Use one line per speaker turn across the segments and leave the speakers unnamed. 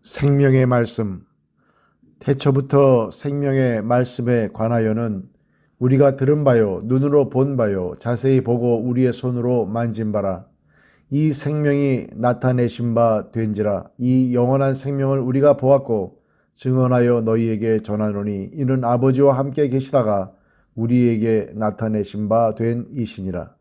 생명의 말씀. 태초부터 생명의 말씀에 관하여는 우리가 들은 바요, 눈으로 본 바요, 자세히 보고 우리의 손으로 만진 바라. 이 생명이 나타내신 바 된지라. 이 영원한 생명을 우리가 보았고 증언하여 너희에게 전하노니 이는 아버지와 함께 계시다가 우리에게 나타내신 바 된 이시니라.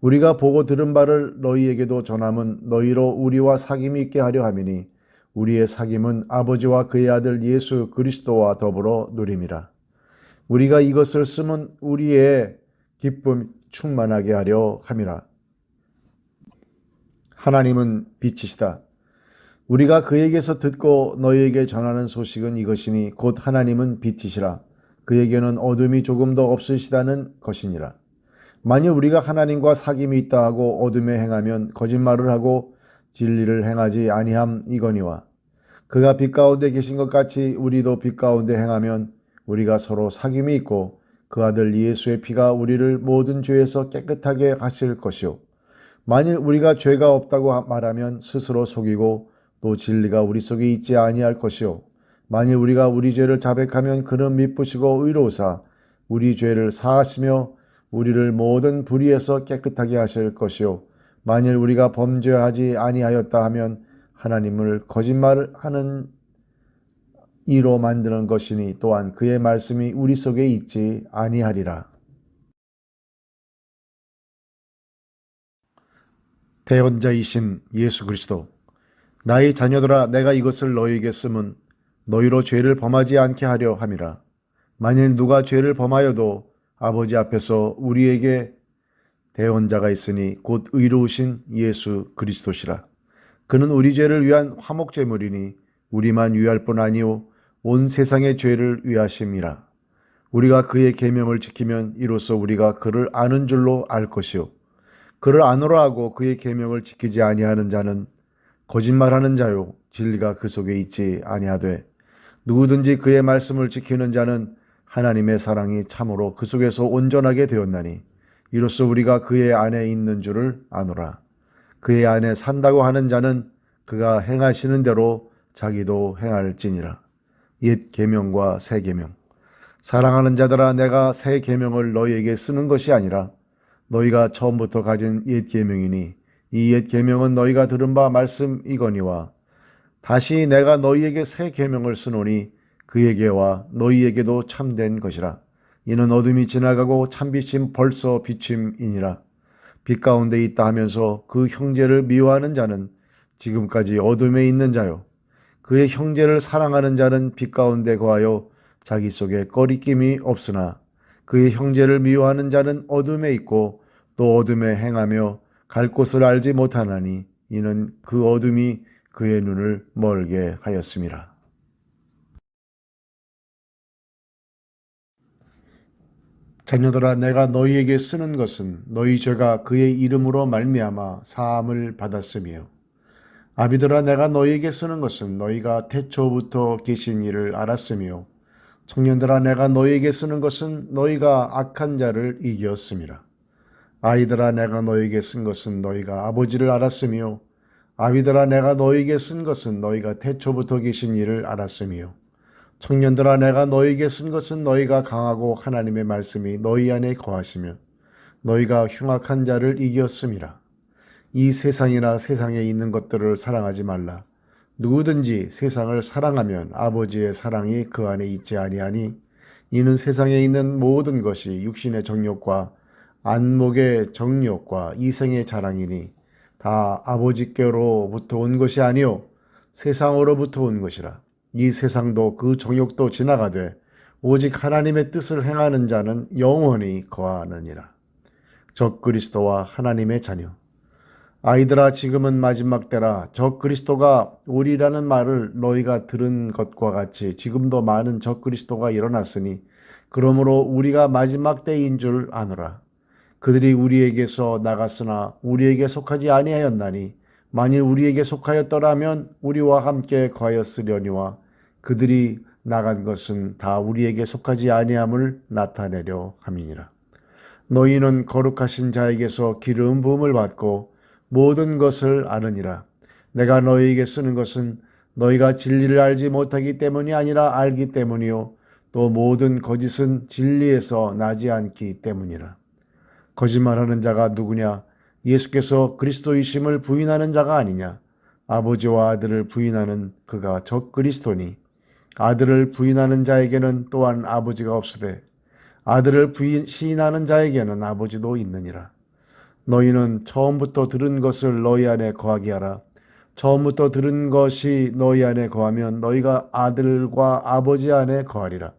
우리가 보고 들은 바를 너희에게도 전함은 너희로 우리와 사귐이 있게 하려 함이니 우리의 사귐은 아버지와 그의 아들 예수 그리스도와 더불어 누림이라. 우리가 이것을 쓰면 우리의 기쁨 충만하게 하려 함이라. 하나님은 빛이시다. 우리가 그에게서 듣고 너희에게 전하는 소식은 이것이니 곧 하나님은 빛이시라. 그에게는 어둠이 조금도 없으시다는 것이니라. 만일 우리가 하나님과 사귐이 있다 하고 어둠에 행하면 거짓말을 하고 진리를 행하지 아니함이거니와 그가 빛 가운데 계신 것 같이 우리도 빛 가운데 행하면 우리가 서로 사귐이 있고 그 아들 예수의 피가 우리를 모든 죄에서 깨끗하게 하실 것이요 만일 우리가 죄가 없다고 말하면 스스로 속이고 또 진리가 우리 속에 있지 아니할 것이요 만일 우리가 우리 죄를 자백하면 그는 미쁘시고 의로우사 우리 죄를 사하시며 우리를 모든 불의에서 깨끗하게 하실 것이요 만일 우리가 범죄하지 아니하였다 하면 하나님을 거짓말하는 이로 만드는 것이니 또한 그의 말씀이 우리 속에 있지 아니하리라. 대언자이신 예수 그리스도, 나의 자녀들아, 내가 이것을 너희에게 쓰면 너희로 죄를 범하지 않게 하려 함이라. 만일 누가 죄를 범하여도 아버지 앞에서 우리에게 대언자가 있으니 곧 의로우신 예수 그리스도시라. 그는 우리 죄를 위한 화목제물이니 우리만 위할 뿐 아니오 온 세상의 죄를 위하심이라. 우리가 그의 계명을 지키면 이로써 우리가 그를 아는 줄로 알 것이요 그를 아노라 하고 그의 계명을 지키지 아니하는 자는 거짓말하는 자요 진리가 그 속에 있지 아니하되 누구든지 그의 말씀을 지키는 자는 하나님의 사랑이 참으로 그 속에서 온전하게 되었나니 이로써 우리가 그의 안에 있는 줄을 아노라. 그의 안에 산다고 하는 자는 그가 행하시는 대로 자기도 행할지니라. 옛 계명과 새 계명. 사랑하는 자들아, 내가 새 계명을 너희에게 쓰는 것이 아니라 너희가 처음부터 가진 옛 계명이니 이 옛 계명은 너희가 들은 바 말씀이거니와 다시 내가 너희에게 새 계명을 쓰노니 그에게와 너희에게도 참된 것이라. 이는 어둠이 지나가고 참빛이 벌써 비침이니라. 빛 가운데 있다 하면서 그 형제를 미워하는 자는 지금까지 어둠에 있는 자요 그의 형제를 사랑하는 자는 빛 가운데 거하여 자기 속에 꺼리낌이 없으나 그의 형제를 미워하는 자는 어둠에 있고 또 어둠에 행하며 갈 곳을 알지 못하나니 이는 그 어둠이 그의 눈을 멀게 하였음이라. 자녀들아, 내가 너희에게 쓰는 것은 너희 죄가 그의 이름으로 말미암아 사함을 받았으며 아비들아, 내가 너희에게 쓰는 것은 너희가 태초부터 계신 이를 알았으며 청년들아, 내가 너희에게 쓰는 것은 너희가 악한 자를 이겼음이라. 아이들아, 내가 너희에게 쓴 것은 너희가 아버지를 알았으며 아비들아, 내가 너희에게 쓴 것은 너희가 태초부터 계신 이를 알았으며 청년들아, 내가 너희에게 쓴 것은 너희가 강하고 하나님의 말씀이 너희 안에 거하시며 너희가 흉악한 자를 이겼음이라. 이 세상이나 세상에 있는 것들을 사랑하지 말라. 누구든지 세상을 사랑하면 아버지의 사랑이 그 안에 있지 아니하니 이는 세상에 있는 모든 것이 육신의 정욕과 안목의 정욕과 이생의 자랑이니 다 아버지께로부터 온 것이 아니요 세상으로부터 온 것이라. 이 세상도 그 정욕도 지나가되 오직 하나님의 뜻을 행하는 자는 영원히 거하느니라. 적 그리스도와 하나님의 자녀. 아이들아, 지금은 마지막 때라. 적 그리스도가 오리라는 말을 너희가 들은 것과 같이 지금도 많은 적 그리스도가 일어났으니 그러므로 우리가 마지막 때인 줄 아노라. 그들이 우리에게서 나갔으나 우리에게 속하지 아니하였나니 만일 우리에게 속하였더라면 우리와 함께 거하였으려니와 그들이 나간 것은 다 우리에게 속하지 아니함을 나타내려 함이니라. 너희는 거룩하신 자에게서 기름 부음을 받고 모든 것을 아느니라. 내가 너희에게 쓰는 것은 너희가 진리를 알지 못하기 때문이 아니라 알기 때문이요 또 모든 거짓은 진리에서 나지 않기 때문이라. 거짓말하는 자가 누구냐? 예수께서 그리스도이심을 부인하는 자가 아니냐? 아버지와 아들을 부인하는 그가 적그리스도니 아들을 부인하는 자에게는 또한 아버지가 없으되 아들을 시인하는 자에게는 아버지도 있느니라. 너희는 처음부터 들은 것을 너희 안에 거하게 하라. 처음부터 들은 것이 너희 안에 거하면 너희가 아들과 아버지 안에 거하리라.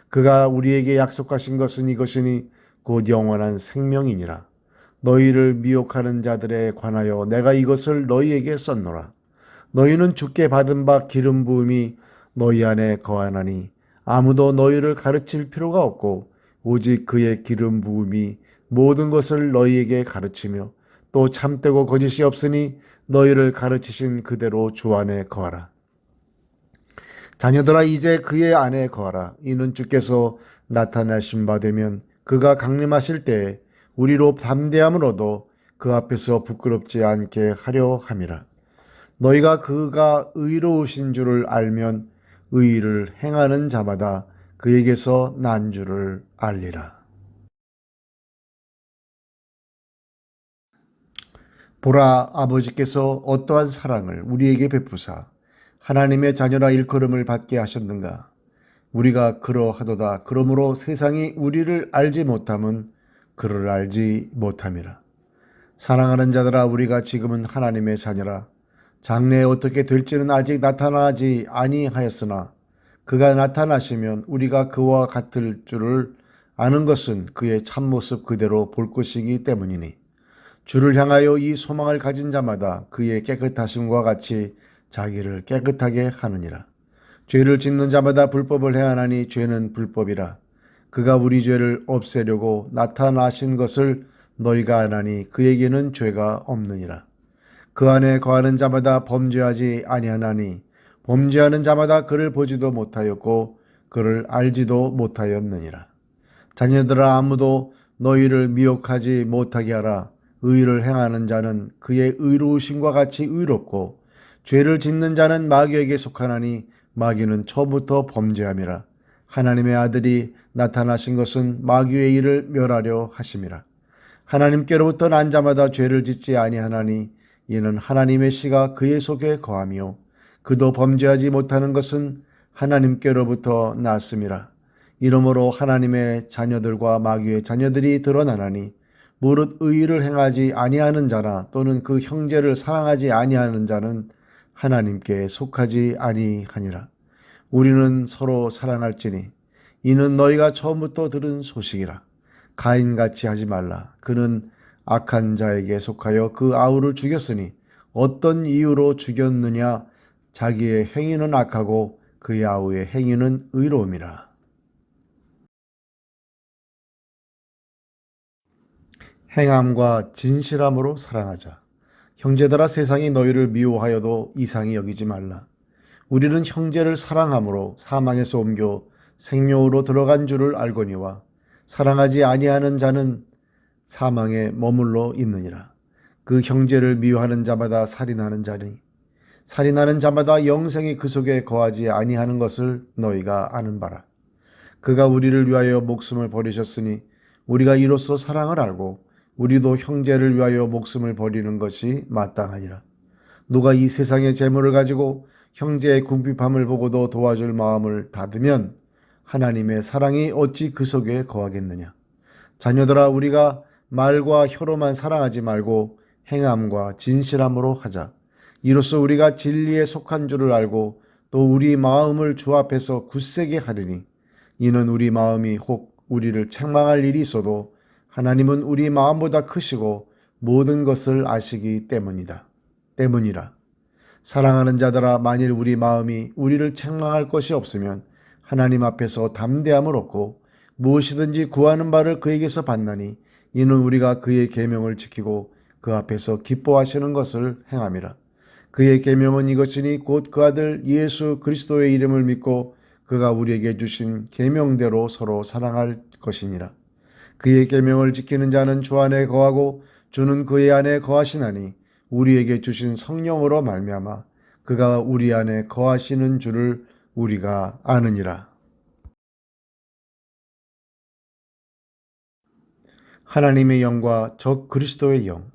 그가 우리에게 약속하신 것은 이것이니 곧 영원한 생명이니라. 너희를 미혹하는 자들에 관하여 내가 이것을 너희에게 썼노라. 너희는 주께 받은 바 기름 부음이 너희 안에 거하나니 아무도 너희를 가르칠 필요가 없고 오직 그의 기름 부음이 모든 것을 너희에게 가르치며 또 참되고 거짓이 없으니 너희를 가르치신 그대로 주 안에 거하라. 자녀들아 이제 그의 안에 거하라. 이는 주께서 나타나신 바 되면 그가 강림하실 때에 우리로 담대함을 얻어 그 앞에서 부끄럽지 않게 하려 함이라. 너희가 그가 의로우신 줄을 알면 의를 행하는 자마다 그에게서 난 줄을 알리라. 보라, 아버지께서 어떠한 사랑을 우리에게 베푸사 하나님의 자녀라 일컬음을 받게 하셨는가. 우리가 그러하도다. 그러므로 세상이 우리를 알지 못함은 그를 알지 못함이라. 사랑하는 자들아, 우리가 지금은 하나님의 자녀라. 장래에 어떻게 될지는 아직 나타나지 아니하였으나 그가 나타나시면 우리가 그와 같을 줄을 아는 것은 그의 참모습 그대로 볼 것이기 때문이니 주를 향하여 이 소망을 가진 자마다 그의 깨끗하심과 같이 자기를 깨끗하게 하느니라. 죄를 짓는 자마다 불법을 행하나니 죄는 불법이라. 그가 우리 죄를 없애려고 나타나신 것을 너희가 아나니 그에게는 죄가 없느니라. 그 안에 거하는 자마다 범죄하지 아니하나니 범죄하는 자마다 그를 보지도 못하였고 그를 알지도 못하였느니라. 자녀들아 아무도 너희를 미혹하지 못하게 하라. 의를 행하는 자는 그의 의로우심과 같이 의롭고 죄를 짓는 자는 마귀에게 속하나니 마귀는 처음부터 범죄함이라. 하나님의 아들이 나타나신 것은 마귀의 일을 멸하려 하심이라. 하나님께로부터 난 자마다 죄를 짓지 아니하나니 이는 하나님의 씨가 그의 속에 거하며 그도 범죄하지 못하는 것은 하나님께로부터 났음이라. 이러므로 하나님의 자녀들과 마귀의 자녀들이 드러나나니 무릇 의를 행하지 아니하는 자나 또는 그 형제를 사랑하지 아니하는 자는 하나님께 속하지 아니하니라. 우리는 서로 사랑할지니 이는 너희가 처음부터 들은 소식이라. 가인같이 하지 말라. 그는 악한 자에게 속하여 그 아우를 죽였으니 어떤 이유로 죽였느냐. 자기의 행위는 악하고 그의 아우의 행위는 의로움이라. 행함과 진실함으로 사랑하자. 형제들아 세상이 너희를 미워하여도 이상히 여기지 말라. 우리는 형제를 사랑함으로 사망에서 옮겨 생명으로 들어간 줄을 알거니와 사랑하지 아니하는 자는 사망에 머물러 있느니라. 그 형제를 미워하는 자마다 살인하는 자니 살인하는 자마다 영생이 그 속에 거하지 아니하는 것을 너희가 아는 바라. 그가 우리를 위하여 목숨을 버리셨으니 우리가 이로써 사랑을 알고 우리도 형제를 위하여 목숨을 버리는 것이 마땅하니라. 누가 이 세상의 재물을 가지고 형제의 궁핍함을 보고도 도와줄 마음을 닫으면 하나님의 사랑이 어찌 그 속에 거하겠느냐. 자녀들아 우리가 말과 혀로만 사랑하지 말고 행함과 진실함으로 하자. 이로써 우리가 진리에 속한 줄을 알고 또 우리 마음을 주 앞에서 굳세게 하리니 이는 우리 마음이 혹 우리를 책망할 일이 있어도 하나님은 우리 마음보다 크시고 모든 것을 아시기 때문이라. 사랑하는 자들아 만일 우리 마음이 우리를 책망할 것이 없으면 하나님 앞에서 담대함을 얻고 무엇이든지 구하는 바를 그에게서 받나니 이는 우리가 그의 계명을 지키고 그 앞에서 기뻐하시는 것을 행함이라. 그의 계명은 이것이니 곧 그 아들 예수 그리스도의 이름을 믿고 그가 우리에게 주신 계명대로 서로 사랑할 것이니라. 그의 계명을 지키는 자는 주 안에 거하고 주는 그의 안에 거하시나니 우리에게 주신 성령으로 말미암아 그가 우리 안에 거하시는 줄을 우리가 아느니라. 하나님의 영과 적 그리스도의 영,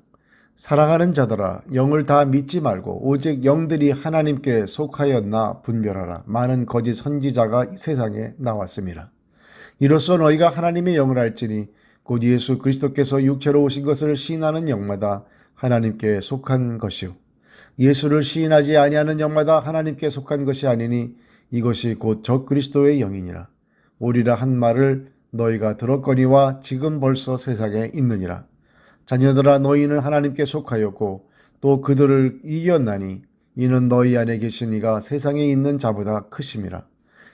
사랑하는 자들아 영을 다 믿지 말고 오직 영들이 하나님께 속하였나 분별하라. 많은 거짓 선지자가 세상에 나왔습니다. 이로써 너희가 하나님의 영을 알지니 곧 예수 그리스도께서 육체로 오신 것을 시인하는 영마다 하나님께 속한 것이요 예수를 시인하지 아니하는 영마다 하나님께 속한 것이 아니니 이것이 곧 적 그리스도의 영이니라. 오리라 한 말을 너희가 들었거니와 지금 벌써 세상에 있느니라. 자녀들아 너희는 하나님께 속하였고 또 그들을 이겼나니 이는 너희 안에 계신 이가 세상에 있는 자보다 크심이라.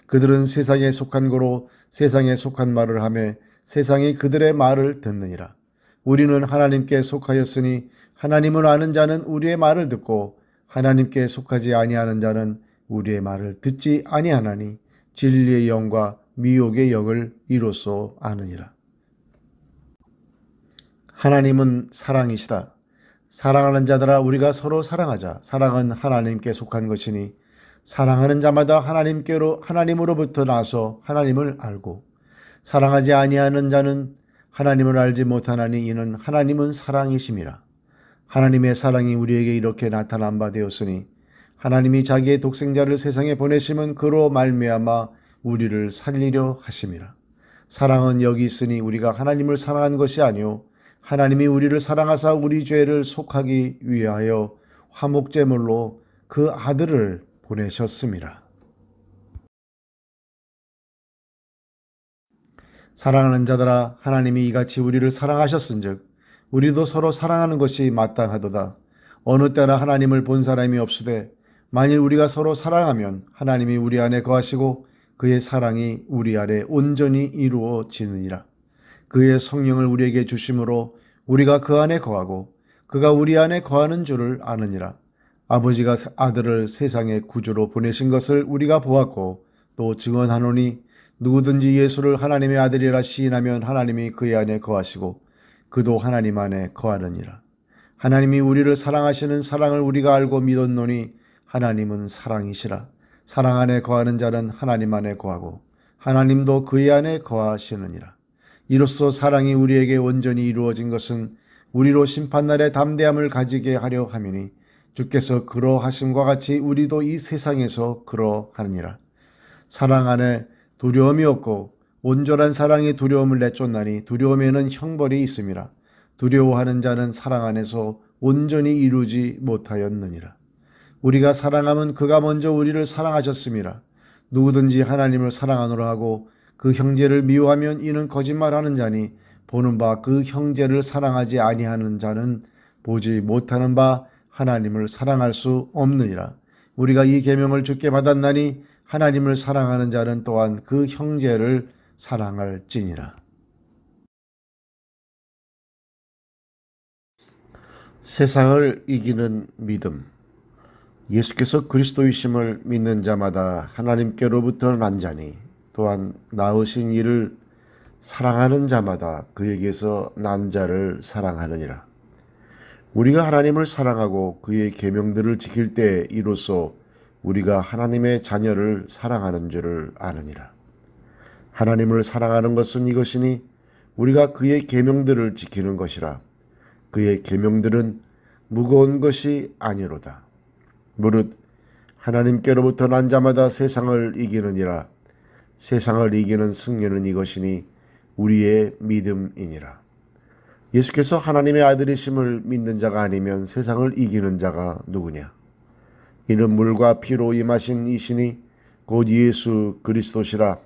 그들은 세상에 속한 거로 세상에 속한 말을 하며 세상이 그들의 말을 듣느니라. 우리는 하나님께 속하였으니 하나님을 아는 자는 우리의 말을 듣고 하나님께 속하지 아니하는 자는 우리의 말을 듣지 아니하나니 진리의 영과 미혹의 영을 이로써 아느니라. 하나님은 사랑이시다. 사랑하는 자들아 우리가 서로 사랑하자. 사랑은 하나님께 속한 것이니 사랑하는 자마다 하나님으로부터 나서 하나님을 알고 사랑하지 아니하는 자는 하나님을 알지 못하나니 이는 하나님은 사랑이심이라. 하나님의 사랑이 우리에게 이렇게 나타난 바 되었으니 하나님이 자기의 독생자를 세상에 보내심은 그로 말미암아 우리를 살리려 하심이라. 사랑은 여기 있으니 우리가 하나님을 사랑한 것이 아니요 하나님이 우리를 사랑하사 우리 죄를 속하기 위하여 화목제물로 그 아들을 보내셨습니다. 사랑하는 자들아 하나님이 이같이 우리를 사랑하셨은즉 우리도 서로 사랑하는 것이 마땅하도다. 어느 때나 하나님을 본 사람이 없으되 만일 우리가 서로 사랑하면 하나님이 우리 안에 거하시고 그의 사랑이 우리 안에 온전히 이루어지느니라. 그의 성령을 우리에게 주심으로 우리가 그 안에 거하고 그가 우리 안에 거하는 줄을 아느니라. 아버지가 아들을 세상의 구주로 보내신 것을 우리가 보았고 또 증언하노니 누구든지 예수를 하나님의 아들이라 시인하면 하나님이 그의 안에 거하시고 그도 하나님 안에 거하느니라. 하나님이 우리를 사랑하시는 사랑을 우리가 알고 믿었노니 하나님은 사랑이시라. 사랑 안에 거하는 자는 하나님 안에 거하고 하나님도 그의 안에 거하시느니라. 이로써 사랑이 우리에게 온전히 이루어진 것은 우리로 심판날에 담대함을 가지게 하려 함이니 주께서 그러하심과 같이 우리도 이 세상에서 그러하느니라. 사랑 안에 두려움이 없고 온전한 사랑이 두려움을 내쫓나니 두려움에는 형벌이 있음이라. 두려워하는 자는 사랑 안에서 온전히 이루지 못하였느니라. 우리가 사랑하면 그가 먼저 우리를 사랑하셨음이라. 누구든지 하나님을 사랑하노라 하고 그 형제를 미워하면 이는 거짓말하는 자니 보는 바 그 형제를 사랑하지 아니하는 자는 보지 못하는 바 하나님을 사랑할 수 없느니라. 우리가 이 계명을 주께 받았나니 하나님을 사랑하는 자는 또한 그 형제를 사랑할지니라. 세상을 이기는 믿음. 예수께서 그리스도이심을 믿는 자마다 하나님께로부터 난 자니 또한 낳으신 이를 사랑하는 자마다 그에게서 난 자를 사랑하느니라. 우리가 하나님을 사랑하고 그의 계명들을 지킬 때 이로써 우리가 하나님의 자녀를 사랑하는 줄을 아느니라. 하나님을 사랑하는 것은 이것이니 우리가 그의 계명들을 지키는 것이라. 그의 계명들은 무거운 것이 아니로다. 무릇 하나님께로부터 난 자마다 세상을 이기느니라. 세상을 이기는 승리는 이것이니 우리의 믿음이니라. 예수께서 하나님의 아들이심을 믿는 자가 아니면 세상을 이기는 자가 누구냐? 이는 물과 피로 임하신 이시니 곧 예수 그리스도시라.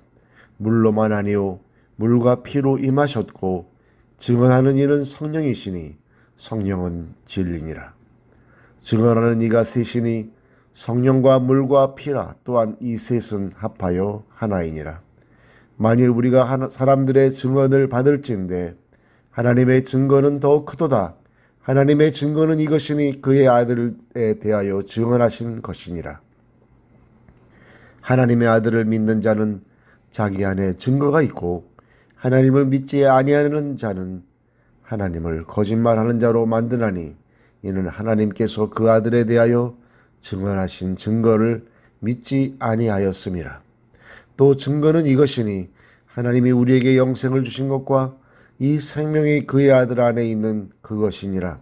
물로만 아니요 물과 피로 임하셨고 증언하는 이는 성령이시니 성령은 진리니라. 증언하는 이가 셋이니 성령과 물과 피라. 또한 이 셋은 합하여 하나이니라. 만일 우리가 사람들의 증언을 받을진대 하나님의 증거는 더욱 크도다. 하나님의 증거는 이것이니 그의 아들에 대하여 증언하신 것이니라. 하나님의 아들을 믿는 자는 자기 안에 증거가 있고 하나님을 믿지 아니하는 자는 하나님을 거짓말하는 자로 만드나니 이는 하나님께서 그 아들에 대하여 증언하신 증거를 믿지 아니하였음이라. 또 증거는 이것이니 하나님이 우리에게 영생을 주신 것과 이 생명이 그의 아들 안에 있는 그것이니라.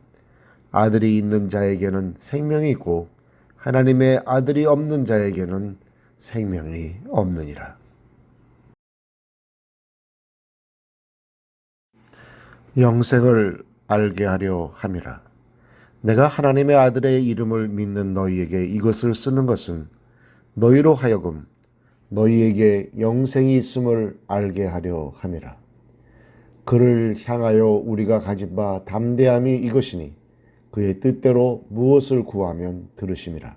아들이 있는 자에게는 생명이 있고 하나님의 아들이 없는 자에게는 생명이 없느니라. 영생을 알게 하려 함이라. 내가 하나님의 아들의 이름을 믿는 너희에게 이것을 쓰는 것은 너희로 하여금 너희에게 영생이 있음을 알게 하려 함이라. 그를 향하여 우리가 가진 바 담대함이 이것이니 그의 뜻대로 무엇을 구하면 들으심이라.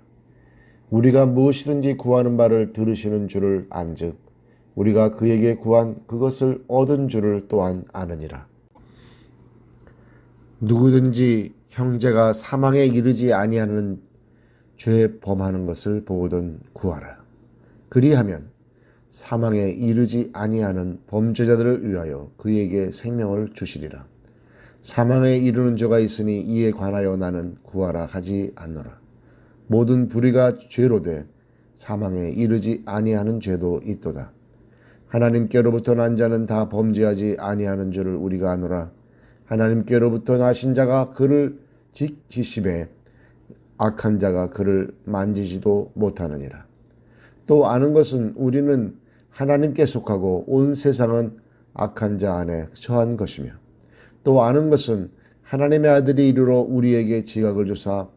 우리가 무엇이든지 구하는 바를 들으시는 줄을 안즉 우리가 그에게 구한 그것을 얻은 줄을 또한 아느니라. 누구든지 형제가 사망에 이르지 아니하는 죄 범하는 것을 보거든 구하라. 그리하면 사망에 이르지 아니하는 범죄자들을 위하여 그에게 생명을 주시리라. 사망에 이르는 죄가 있으니 이에 관하여 나는 구하라 하지 않노라. 모든 불의가 죄로 돼 사망에 이르지 아니하는 죄도 있도다. 하나님께로부터 난 자는 다 범죄하지 아니하는 줄을 우리가 아노라. 하나님께로부터 나신 자가 그를 지시매 악한 자가 그를 만지지도 못하느니라. 또 아는 것은 우리는 하나님께 속하고 온 세상은 악한 자 안에 처한 것이며, 또 아는 것은 하나님의 아들이 이르러 우리에게 지각을 주사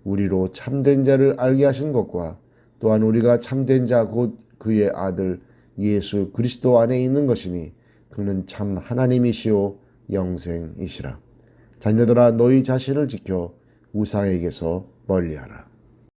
우리로 참된 자를 알게 하신 것과 또한 우리가 참된 자 곧 그의 아들 예수 그리스도 안에 있는 것이니 그는 참 하나님이시오 영생이시라. 자녀들아 너희 자신을 지켜 우상에게서 멀리하라.